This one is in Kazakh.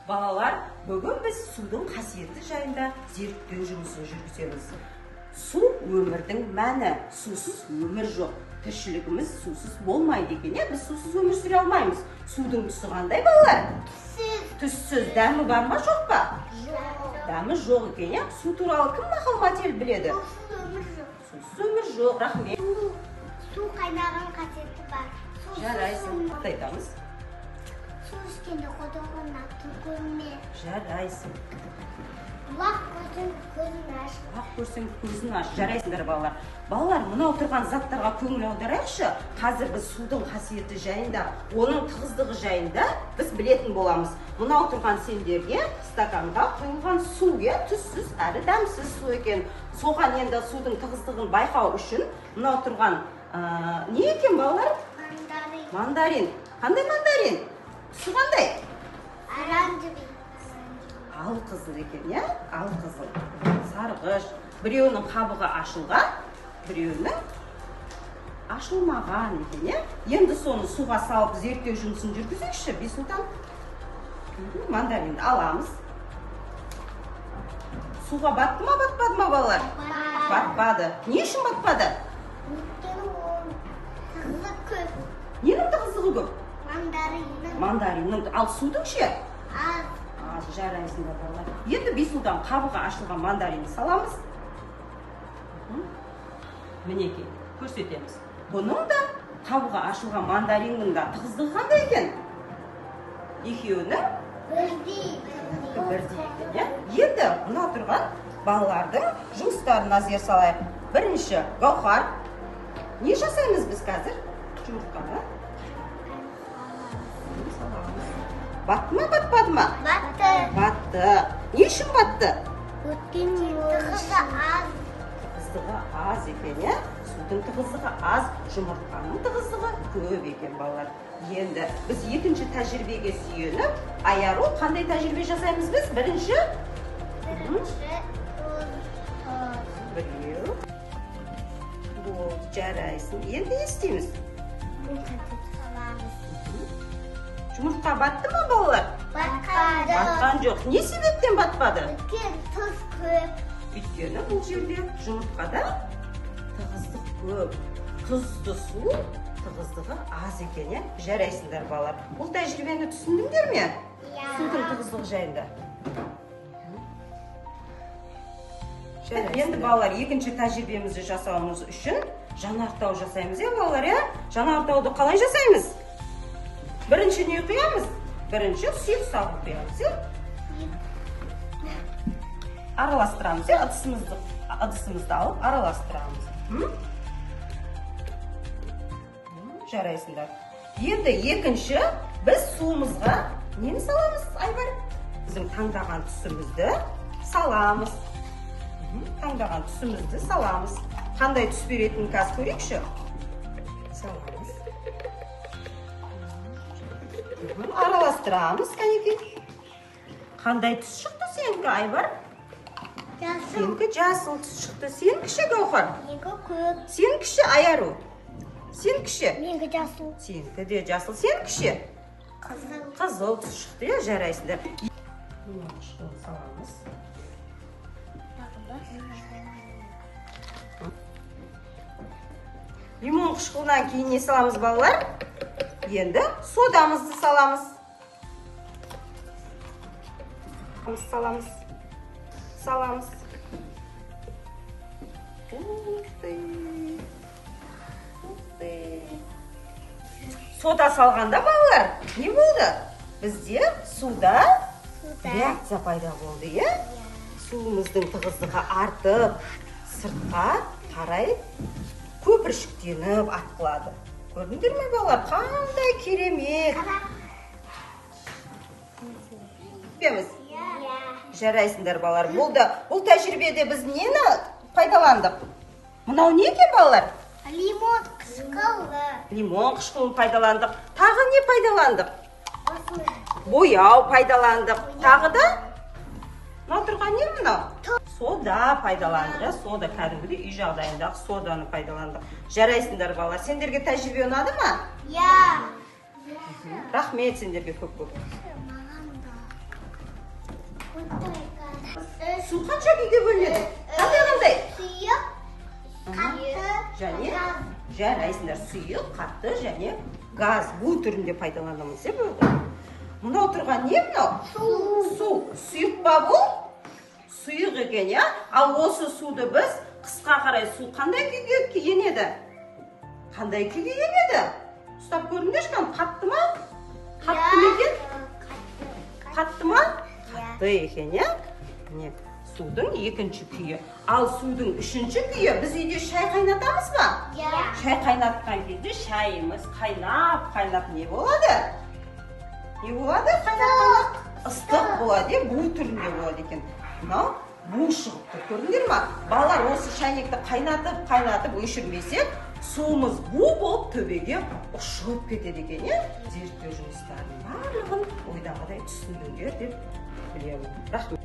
Балалар, бүгін біз судың қасиеті жайында зерттеу жұмысын жүргіземіз. Су өмірдің мәні, сусыз өмір жоқ. Тіршілігіміз сусыз болмайды екен, біз сусыз өмір сүре алмаймыз. Судың түсі қандай, балалар? Түссіз. Дәмі бар ма, жоқ па? Жоқ. Дәмі жоқ екен, су туралы кім мақал-мәтел біледі? Сусыз өмір жоқ. Сусыз өмір жоқ, рахмет. Су қайнаған қасиеті бар. Жарайсың, айтамыз. Су ішкенде қодығына көрме. Жарайсың. Бұлақ көрсең көзін аш. Бұлақ көрсең көзін аш. Жарайсыңдар балалар. Балалар, мына отырған заттарға көңіл аударайықшы. Қазір біз судың қасиеті жайында, оның тығыздығы жайында біз білетін боламыз. Мына отырған сендерге стаканға құйылған су, түссіз әрі дәмсіз су екен. Соған енді судың тығыздығын байқау үшін мына отырған не екен балалар? Мандарин. Мандарин. Қандай мандарин? Түсі қандай? Оранжевый. Ал қызыл екен, ал қызыл. Сарғыш. Біреуінің қабығы ашылған, біреуінің ашылмаған екен, Енді соны суға салып зерттеу жұмысын жүргізейікші, Бисұлтан. Мандаринді аламыз. Суға батты ма, батпады ма, балалар? Батпады. Не үшін батпады? Өйткені ол тығызы көп. Ненің тығыздығы көп? Мандариннің. Мандариннің. Ал судың ше? Az. Жарайсыңдар балалар. Енді Бисұлтан қабығы ашылған мандаринді саламыз. Мінекей, көрсетеміз. Бұның да қабығы ашылған мандариннің да тығыздығы қандай екен? Екеуінің бірдей екен. Енді мына тұрған балалардың жұмыстарына назар салайық. Бірінші, Гаухар. Не жасаймыз біз қазір? Жұмыртқаны. Батты ма, батпады ма? Батты. Батты. Не үшін батты? Өйткені тығызы аз. Тығыздығы аз екен, Судың тығыздығы аз, жұмыртқаның тығыздығы көп екен, балалар. Енді біз екінші тәжірибеге сүйеніп, айару қандай тәжірибе жасаймыз біз? Бірінші? Біреу. Болды, жарайсың. Енді не істейміз? Жұмыртқа батты ма, балалар? Батпады. Батқан жоқ. Не себептен батпады? Өйткені тұз көп. Өйткені бұл жерде жұмыртқада тығыздық көп. Тұзды су тығыздығы аз екен, Жарайсыңдар балалар. Бұл тәжірибені түсіндіңдер ме? Судың тығыздығы жайында. Енді балалар, екінші тәжірибемізді жасауымыз үшін жанартау жасаймыз, балалар, Жанартауды қалай жасаймыз? Бірінші не құямыз? Бірінші сұйық сабын құямыз, Араластырамыз, ыдысымызды алып араластырамыз. Жарайсыңдар. Енді екінші, біз суымызға нені саламыз, Айбар? Біздің таңдаған түсімізді саламыз. Таңдаған түсімізді саламыз. Қандай түс беретінін қазір көрейікші? Саламыз. Араластырамыз, кәнекей. Қандай түс шықты сенікі, Айбар? Жасыл. Сенікі жасыл түс шықты. Сенікіші, Гаухар? Менікі көп. Сенікіші, Айару? Сенікіші? Менікі жасыл. Сенікі де жасыл. Сенікіші? Қызыл. Қызыл түс шықты, жарайсыңдар. Саламыз. Лимон қышқылдан кейін не саламыз, балалар? Енді содамызды саламыз. Саламыз. Сода салғанда, балалар, не болды? Бізде суда реакция пайда болды, Суымыздың тығыздығы артып, сыртқа қарай көпіршіктеніп атқылады. Көрдіңдер ме, балалар? Қандай керемет. Беміз? Жарайсыңдар, балалар. Бұл тәжірибеде біз нені пайдаландық? Мынау не екен, балалар? Лимон қышқылы. Лимон қышқылын пайдаландық. Тағы не пайдаландық? Бояу пайдаландық. Тағы да? Мынау тұрған не мынау? Сода пайдаландық, сода кәдімгідей үй жағдайындағы соданы пайдаландық. Жарайсыңдар, балалар. Сендерге тәжірибе ұнады ма? Я. Рахмет сендерге көп-көп. Су қанша күйге бөлінеді? Қандай? Сұйық, қатты, Және газ. жарайсыңдар, сұйық, қатты және газ бу түрінде пайдаланамыз, болды. Мынау тұрған не мынау? Су. Сұйық па бұл? Сұйық екен, я? Ал осы суды біз қысқа қарай су қандай күйге енеді? Қандай күйге енеді? Ұстап көріңдерші, қатты ма? Қатты ма екен? Қатты ма? Қатты екен, я? Міне, судың екінші күйі. Ал судың үшінші күйі, біз үйде шай қайнатамыз ба? Шай қайнатқан кезде шайымыз қайнап не болады? Не болады? Ыстық болады, бу түрінде болады екен. Мынау бу шығыпты, көрдіңдер ма? Балалар, осы шайнекті қайнатып өшірмесек, суымыз бу болып төбеге ұшып кетеді екен, е? Зерттеу жұмыстарының барлығын ойдағыдай түсіндіңдер деп білемін. Рахмет.